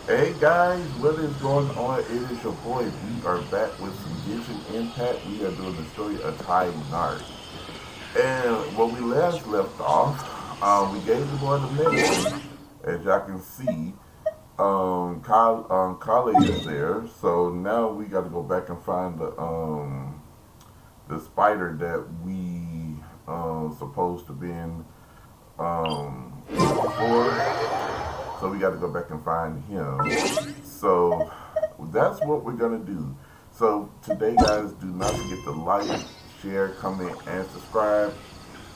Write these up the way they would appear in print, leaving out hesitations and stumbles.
Hey guys, what is going on? It is your boy. We are back with some Genshin Impact. We are doing the story of Tighnari. And when we last left off, we gave the boy the medicine. As y'all can see, Kale is there. So now we got to go back and find the spider that we supposed to been looking for. So we got to go back and find him. So that's what we're gonna do. So today, guys, do not forget to like, share, comment, and subscribe.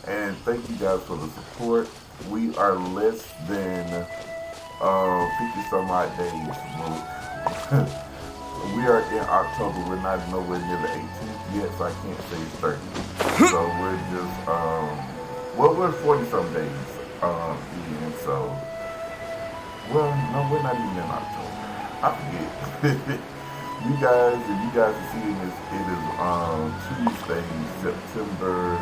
And thank you guys for the support. We are less than 50 some odd days. We are in October. We're not nowhere near the 18th yet, so I can't say it's 30. So we're just well, we're 40 some days in. So well, no, we're not even in October. I forget. You guys, if you guys are seeing this, it is Tuesday, September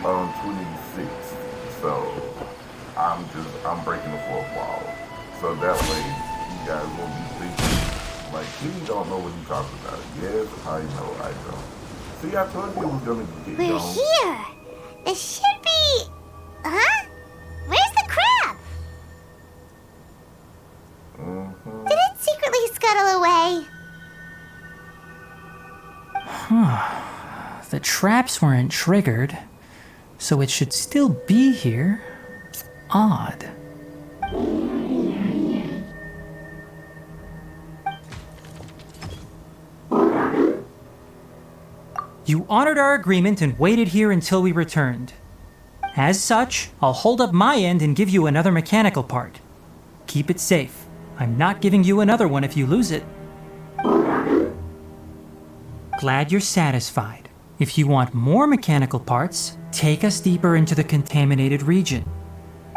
26th. So I'm breaking the fourth wall. So that way you guys won't be thinking like he don't know what he's talking about. Yes, I know I don't. See, I told you it was gonna get We're gone. here. This should be. Huh? Where's the crab? Mm-hmm. Did it secretly scuttle away? The traps weren't triggered, so it should still be here. Odd. You honored our agreement and waited here until we returned. As such, I'll hold up my end and give you another mechanical part. Keep it safe. I'm not giving you another one if you lose it. Glad you're satisfied. If you want more mechanical parts, take us deeper into the contaminated region.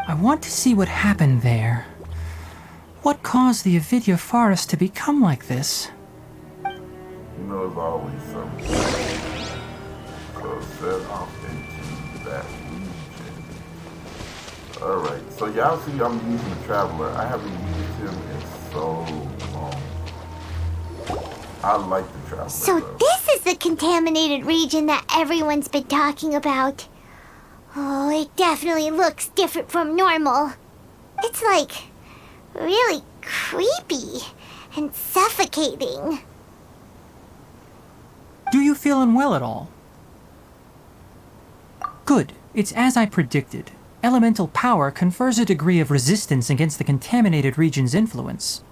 I want to see what happened there. What caused the Avidya forest to become like this? You know, there's always something. So set off into that region. Alright, so y'all see I'm using the Traveler. I haven't used him in so long. I like the Traveler. So though. this is the contaminated region that everyone's been talking about. Oh, it definitely looks different from normal. It's like really creepy and suffocating. Do you feel unwell at all? Good. It's as I predicted. Elemental power confers a degree of resistance against the contaminated region's influence.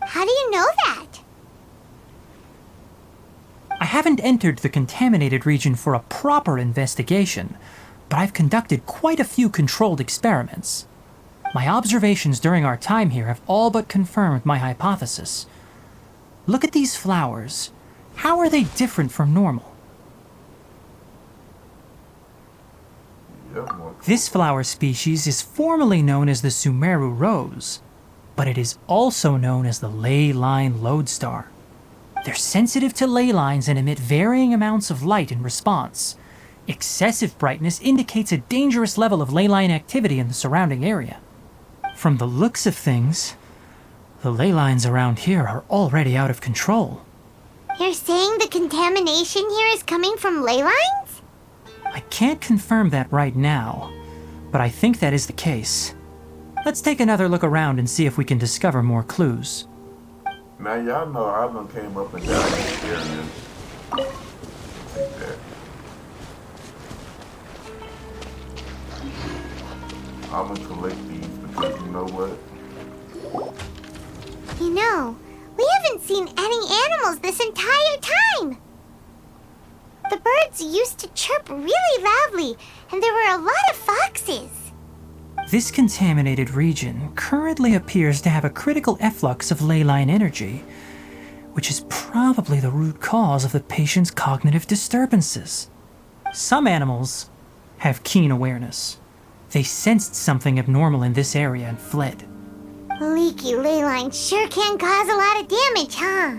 How do you know that? I haven't entered the contaminated region for a proper investigation, but I've conducted quite a few controlled experiments. My observations during our time here have all but confirmed my hypothesis. Look at these flowers. How are they different from normal? This flower species is formally known as the Sumeru rose, but it is also known as the ley line lodestar. They're sensitive to ley lines and emit varying amounts of light in response. Excessive brightness indicates a dangerous level of ley line activity in the surrounding area. From the looks of things, the ley lines around here are already out of control. You're saying the contamination here is coming from ley lines? I can't confirm that right now, but I think that is the case. Let's take another look around and see if we can discover more clues. Now y'all know I done came up and down this area. Take that. I'm gonna collect these because you know what? You know, we haven't seen any animals this entire time. The birds used to chirp really loudly, and there were a lot of foxes. This contaminated region currently appears to have a critical efflux of ley line energy, which is probably the root cause of the patient's cognitive disturbances. Some animals have keen awareness. They sensed something abnormal in this area and fled. Leaky ley lines sure can cause a lot of damage, huh?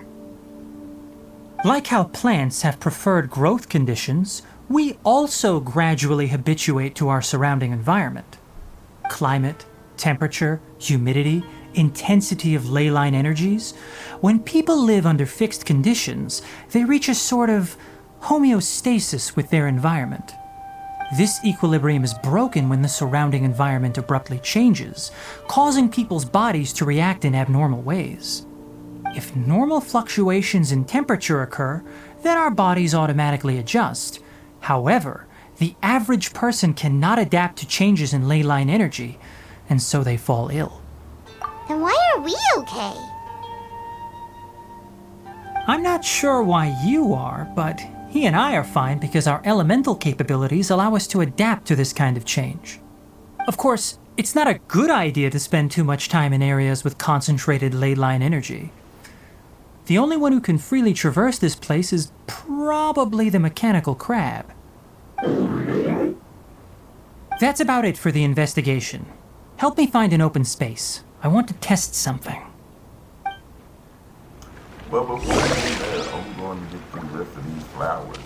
Like how plants have preferred growth conditions, we also gradually habituate to our surrounding environment. Climate, temperature, humidity, intensity of ley line energies, when people live under fixed conditions, they reach a sort of homeostasis with their environment. This equilibrium is broken when the surrounding environment abruptly changes, causing people's bodies to react in abnormal ways. If normal fluctuations in temperature occur, then our bodies automatically adjust. However, the average person cannot adapt to changes in ley line energy, and so they fall ill. Then why are we okay? I'm not sure why you are, but he and I are fine because our elemental capabilities allow us to adapt to this kind of change. Of course, it's not a good idea to spend too much time in areas with concentrated ley line energy. The only one who can freely traverse this place is probably the mechanical crab. That's about it for the investigation. Help me find an open space. I want to test something. But before we do that, I'm going to get the rest of these flowers.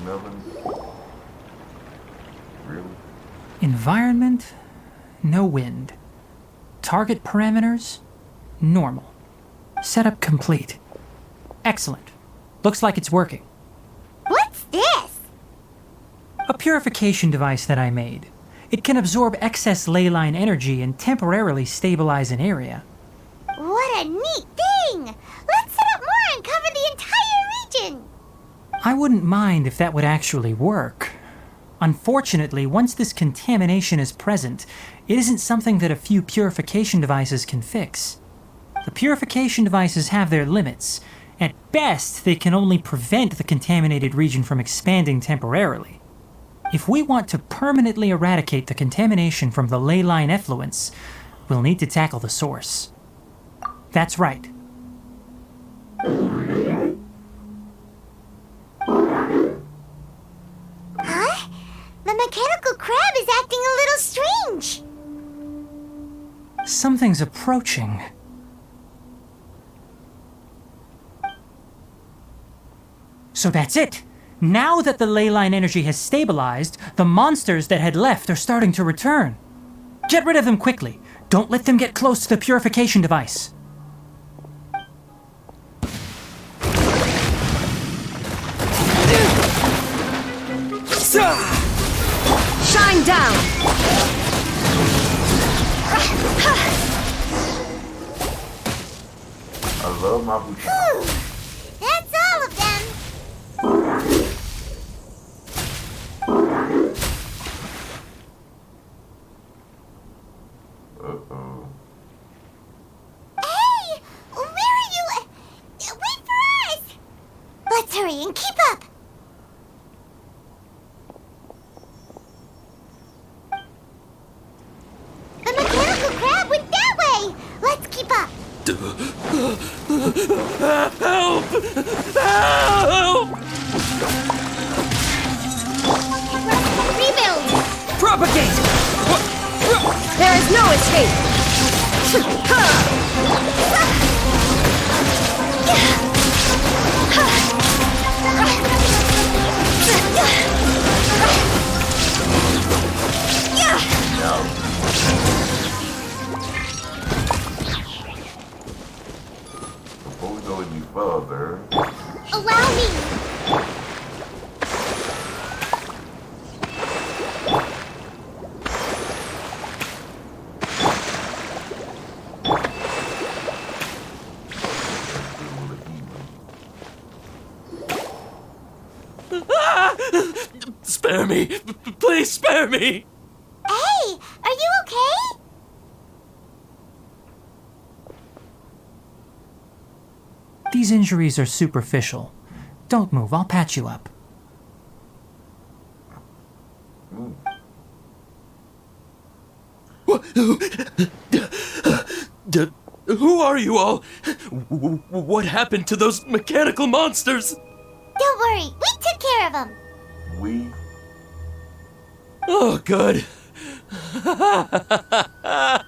Nothing. Really? Environment, no wind. Target parameters, normal. Setup complete. Excellent. Looks like it's working. What's this? A purification device that I made. It can absorb excess ley line energy and temporarily stabilize an area. What a neat thing! Let's set up more and cover the entire region! I wouldn't mind if that would actually work. Unfortunately, once this contamination is present, it isn't something that a few purification devices can fix. The purification devices have their limits. At best, they can only prevent the contaminated region from expanding temporarily. If we want to permanently eradicate the contamination from the ley line effluents, we'll need to tackle the source. That's right. Huh? The mechanical crab is acting a little strange. Something's approaching. So that's it. Now that the ley line energy has stabilized, the monsters that had left are starting to return. Get rid of them quickly. Don't let them get close to the purification device. Shine down! I love my boutique. Whew. That's all of them. Uh-oh. Hey! Where are you? Wait for us! Let's hurry and keep up! The mechanical crab went that way! Let's keep up! Help! Help! Rebuild! Propagate! There is no escape! Before we go any further, Allow me! Spare me! Please spare me! Hey! Are you okay? These injuries are superficial. Don't move, I'll patch you up. Who are you all? What happened to those mechanical monsters? Don't worry, we took care of them. we Oh, good.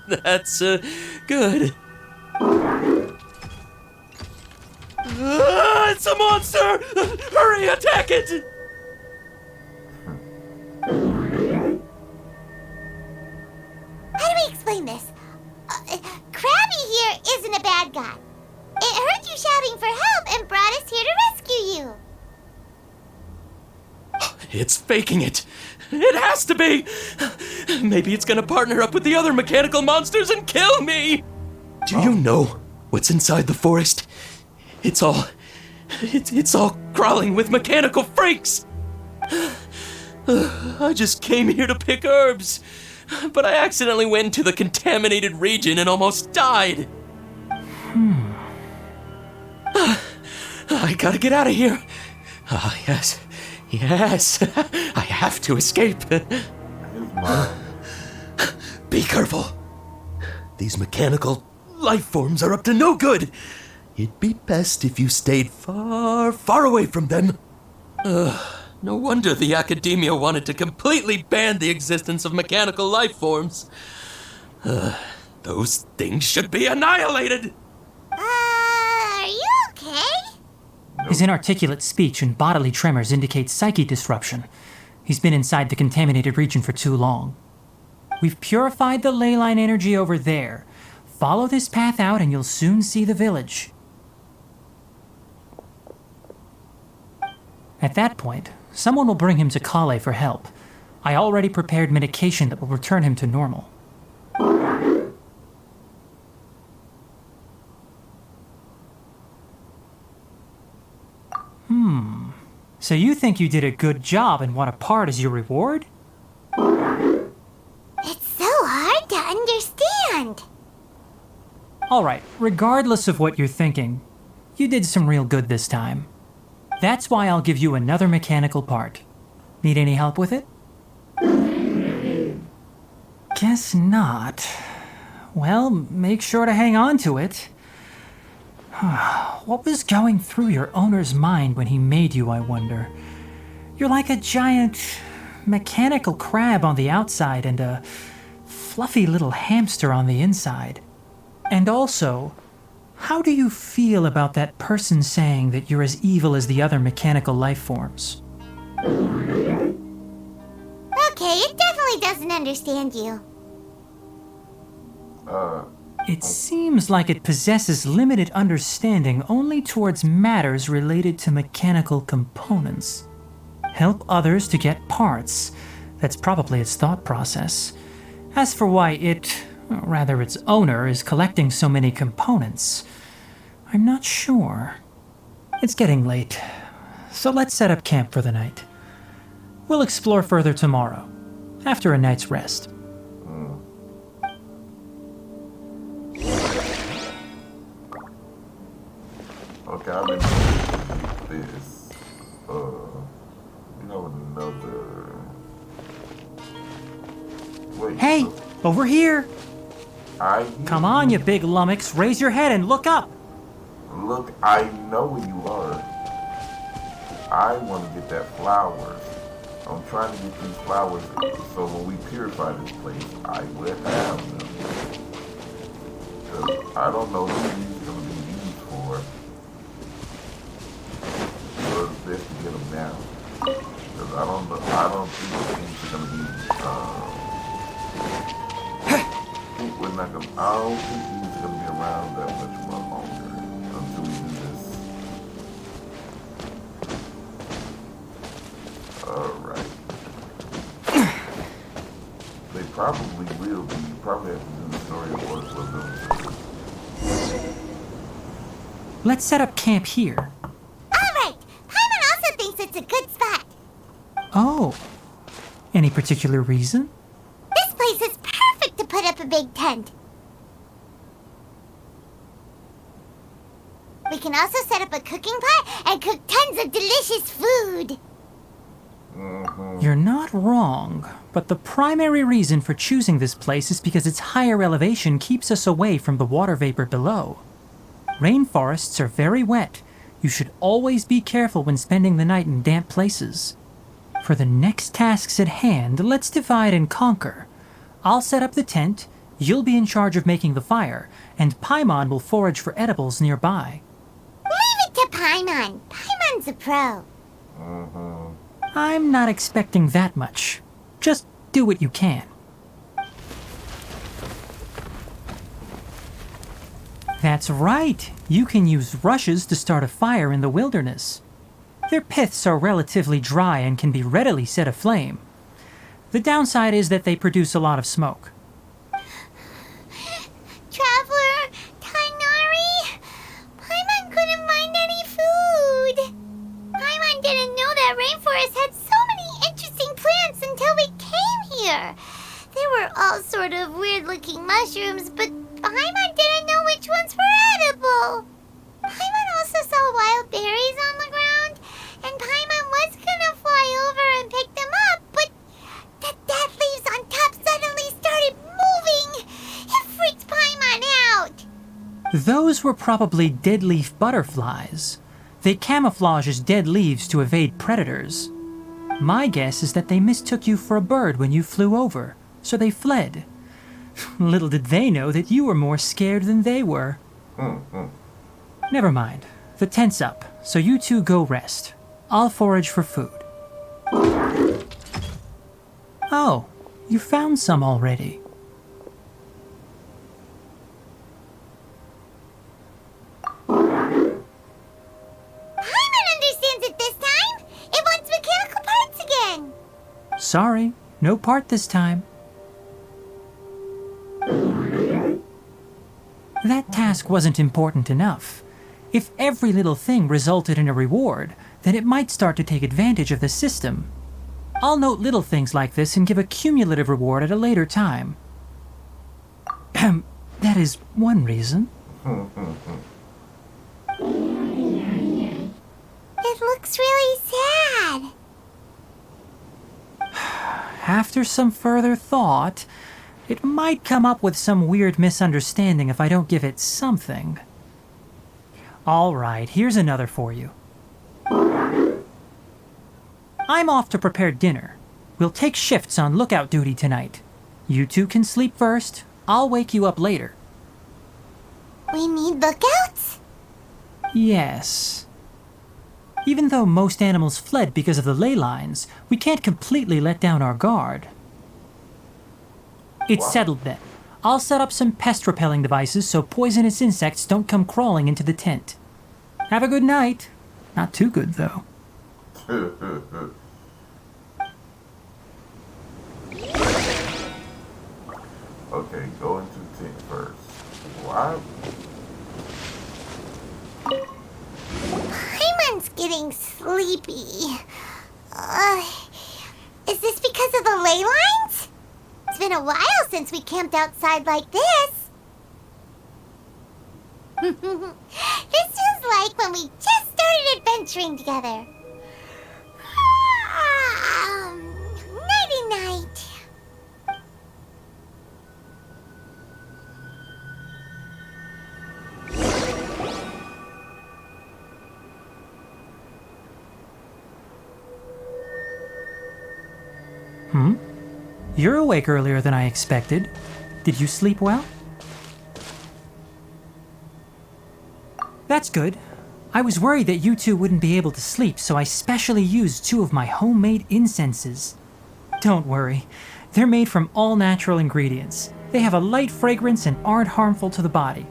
That's good. It's a monster! Hurry, attack it! It's faking it. It has to be. Maybe it's gonna partner up with the other mechanical monsters and kill me. Do you know what's inside the forest? It's all crawling with mechanical freaks. I just came here to pick herbs, but I accidentally went into the contaminated region and almost died. I gotta get out of here. Ah, yes. I have to escape. Be careful. These mechanical life forms are up to no good. It'd be best if you stayed far, far away from them. No wonder the academia wanted to completely ban the existence of mechanical life forms. Those things should be annihilated. Are you okay? His inarticulate speech and bodily tremors indicate psyche disruption. He's been inside the contaminated region for too long. We've purified the ley line energy over there. Follow this path out and you'll soon see the village. At that point, someone will bring him to Kale for help. I already prepared medication that will return him to normal. So you think you did a good job and want a part as your reward? It's so hard to understand. Alright, regardless of what you're thinking, you did some real good this time. That's why I'll give you another mechanical part. Need any help with it? Guess not. Well, make sure to hang on to it. What was going through your owner's mind when he made you, I wonder? You're like a giant mechanical crab on the outside and a fluffy little hamster on the inside. And also, how do you feel about that person saying that you're as evil as the other mechanical life forms? Okay, it definitely doesn't understand you. It seems like it possesses limited understanding only towards matters related to mechanical components. Help others to get parts. That's probably its thought process. As for why its owner, is collecting so many components, I'm not sure. It's getting late, so let's set up camp for the night. We'll explore further tomorrow, after a night's rest. Okay, I've been doing this. Another. Wait. Hey, over here! I Come on, you big lummox, raise your head and look up! Look, I know where you are. I want to get that flower. I'm trying to get these flowers so when we purify this place, I will have them. Because I don't know who these are going to be used for. So it's best to get them now. Because I don't think these are going to be, I don't think these are going to be around that much more longer until we do this. Alright. They probably will be. You probably have to do the story of what we're doing. Let's set up camp here. Alright, Paimon also thinks it's a good spot. Oh, any particular reason? This place is perfect to put up a big tent. We can also set up a cooking pot and cook tons of delicious food. You're not wrong, but the primary reason for choosing this place is because its higher elevation keeps us away from the water vapor below. Rainforests are very wet. You should always be careful when spending the night in damp places. For the next tasks at hand, let's divide and conquer. I'll set up the tent, you'll be in charge of making the fire, and Paimon will forage for edibles nearby. Leave it to Paimon. Paimon's a pro. I'm not expecting that much. Just do what you can. That's right. You can use rushes to start a fire in the wilderness. Their piths are relatively dry and can be readily set aflame. The downside is that they produce a lot of smoke. Traveler, Tighnari, Paimon couldn't find any food. Paimon didn't know that rainforest had so many interesting plants until we came here. They were all sort of weird-looking mushrooms, but Paimon didn't know which ones were edible. Paimon also saw wild berries on the ground, and Paimon was gonna fly over and pick them up, but the dead leaves on top suddenly started moving. It freaked Paimon out. Those were probably dead leaf butterflies. They camouflage as dead leaves to evade predators. My guess is that they mistook you for a bird when you flew over, so they fled. Little did they know that you were more scared than they were. Never mind. The tent's up, so you two go rest. I'll forage for food. Oh, you found some already. Paimon understands it this time. It wants mechanical parts again. Sorry, no part this time. That task wasn't important enough. If every little thing resulted in a reward, then it might start to take advantage of the system. I'll note little things like this and give a cumulative reward at a later time. That is one reason. It looks really sad. After some further thought, it might come up with some weird misunderstanding if I don't give it something. All right, here's another for you. I'm off to prepare dinner. We'll take shifts on lookout duty tonight. You two can sleep first. I'll wake you up later. We need lookouts? Yes. Even though most animals fled because of the ley lines, we can't completely let down our guard. It's settled then. I'll set up some pest-repelling devices so poisonous insects don't come crawling into the tent. Have a good night. Not too good, though. Okay, go into the tent first. Why? Paimon's getting sleepy. Is this because of the ley lines? It's been a while since we camped outside like this. This is like when we just started adventuring together. Nighty-night. You're awake earlier than I expected. Did you sleep well? That's good. I was worried that you two wouldn't be able to sleep, so I specially used 2 of my homemade incenses. Don't worry. They're made from all natural ingredients. They have a light fragrance and aren't harmful to the body.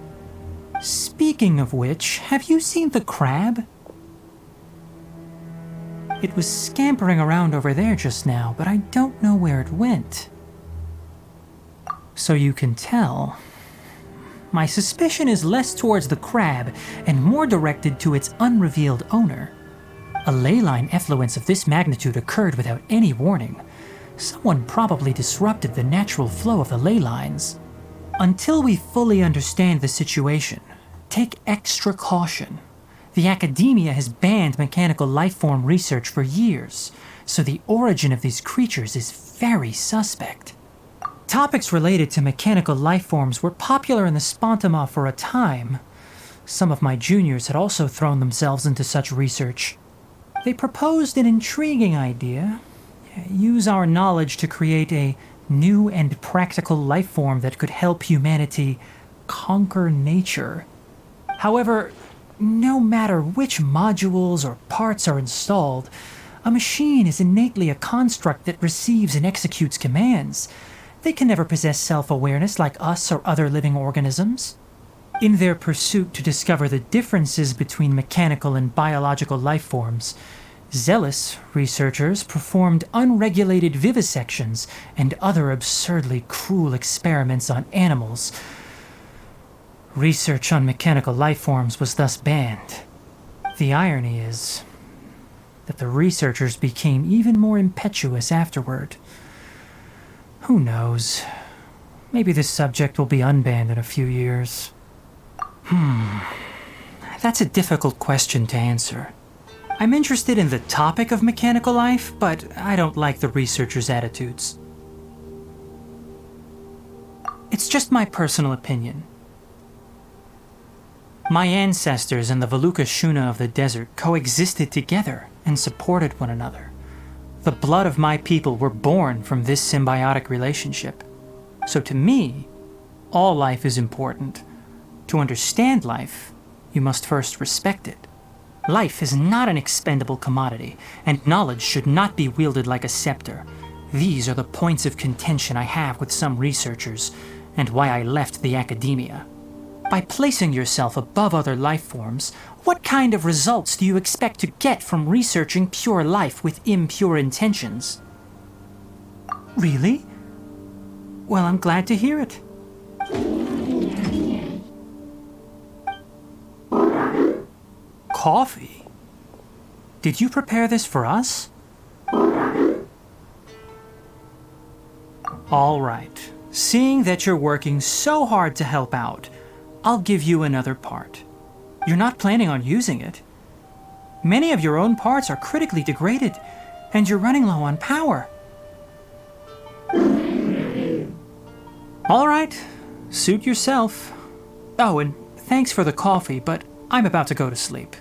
Speaking of which, have you seen the crab? It was scampering around over there just now, but I don't know where it went. So you can tell. My suspicion is less towards the crab and more directed to its unrevealed owner. A ley line effluence of this magnitude occurred without any warning. Someone probably disrupted the natural flow of the ley lines. Until we fully understand the situation, take extra caution. The academia has banned mechanical lifeform research for years, so the origin of these creatures is very suspect. Topics related to mechanical lifeforms were popular in the Spontama for a time. Some of my juniors had also thrown themselves into such research. They proposed an intriguing idea. Use our knowledge to create a new and practical lifeform that could help humanity conquer nature. However, no matter which modules or parts are installed, a machine is innately a construct that receives and executes commands. They can never possess self-awareness like us or other living organisms. In their pursuit to discover the differences between mechanical and biological life forms, Zealous researchers performed unregulated vivisections and other absurdly cruel experiments on animals. Research on mechanical life forms was thus banned. The irony is that the researchers became even more impetuous afterward. Who knows? Maybe this subject will be unbanned in a few years. That's a difficult question to answer. I'm interested in the topic of mechanical life, but I don't like the researchers' attitudes. It's just my personal opinion. My ancestors and the Valuka Shuna of the desert coexisted together and supported one another. The blood of my people were born from this symbiotic relationship. So to me, all life is important. To understand life, you must first respect it. Life is not an expendable commodity, and knowledge should not be wielded like a scepter. These are the points of contention I have with some researchers, and why I left the academia. By placing yourself above other life forms, what kind of results do you expect to get from researching pure life with impure intentions? Really? Well, I'm glad to hear it. Coffee? Did you prepare this for us? All right. Seeing that you're working so hard to help out, I'll give you another part. You're not planning on using it. Many of your own parts are critically degraded, and you're running low on power. All right, suit yourself. Oh, and thanks for the coffee, but I'm about to go to sleep.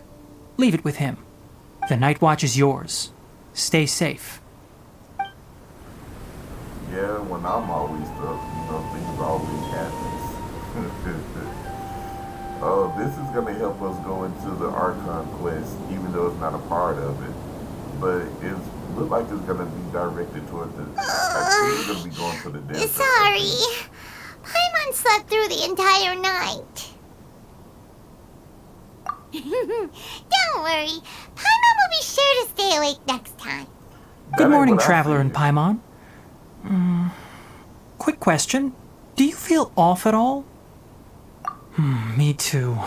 Leave it with him. The night watch is yours. Stay safe. Yeah, when I'm always stuck, things always happen. This is going to help us go into the Archon quest, even though it's not a part of it. But it looks like it's going to be directed toward the... I think it's going to be going to the desert. Sorry. Paimon slept through the entire night. Don't worry. Paimon will be sure to stay awake next time. Good morning, That ain't what I Traveler and said. Paimon. Quick question. Do you feel off at all? Me too.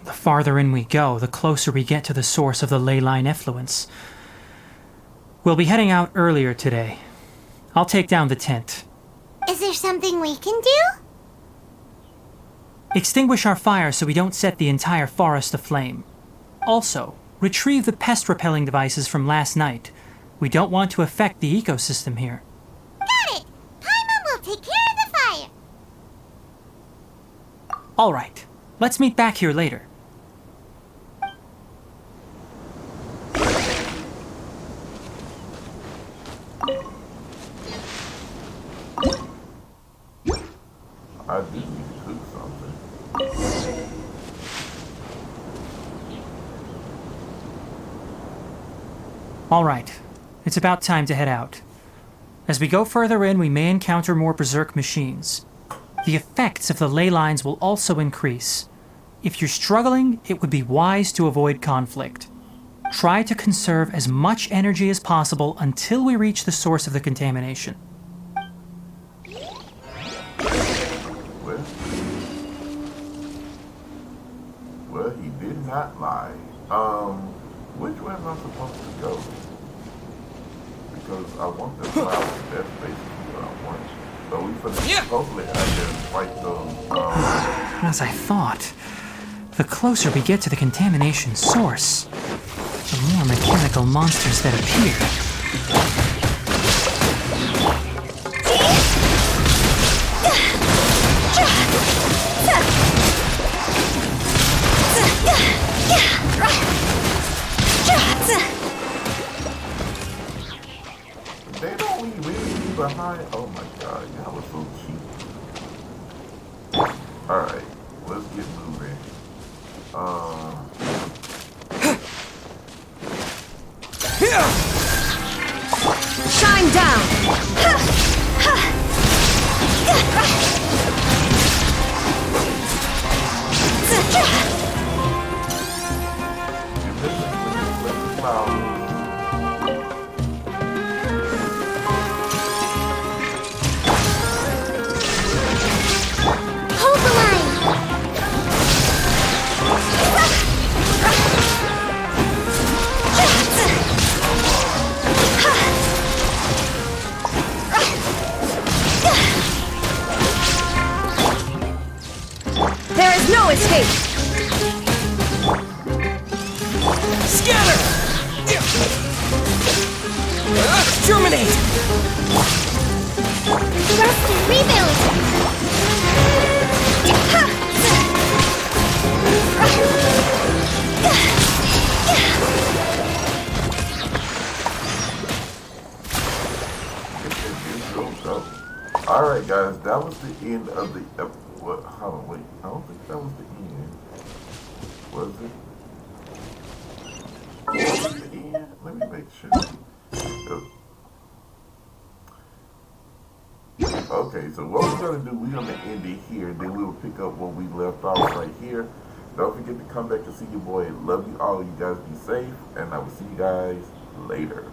The farther in we go, the closer we get to the source of the ley line effluence. We'll be heading out earlier today. I'll take down the tent. Is there something we can do? Extinguish our fire so we don't set the entire forest aflame. Also, retrieve the pest-repelling devices from last night. We don't want to affect the ecosystem here. Got it. Paimon will take care of the fire. All right, let's meet back here later. I do need to cook something. All right, it's about time to head out. As we go further in, we may encounter more berserk machines. The effects of the ley lines will also increase. If you're struggling, it would be wise to avoid conflict. Try to conserve as much energy as possible until we reach the source of the contamination. Well, well, he did not lie. Which way am I supposed to go? Because I want the flowers. That's basically what I want. So we finna hopefully I can fight those. As I thought, the closer we get to the contamination source, the more mechanical monsters that appear. They don't leave anything behind. Oh my god, y'all was so cheap. Alright, let's get moving. Shine down! You're missing the flowers. escape! Scatter! Terminate! Thrust and rebuild! Alright guys, that was the end of the what, hold on, wait, I don't think that was the end. Was it? Was it the end? Let me make sure. Okay, so what we're gonna do, we're gonna end it here, then we will pick up where we left off right here. Don't forget to come back to see your boy. Love you all, you guys be safe, and I will see you guys later.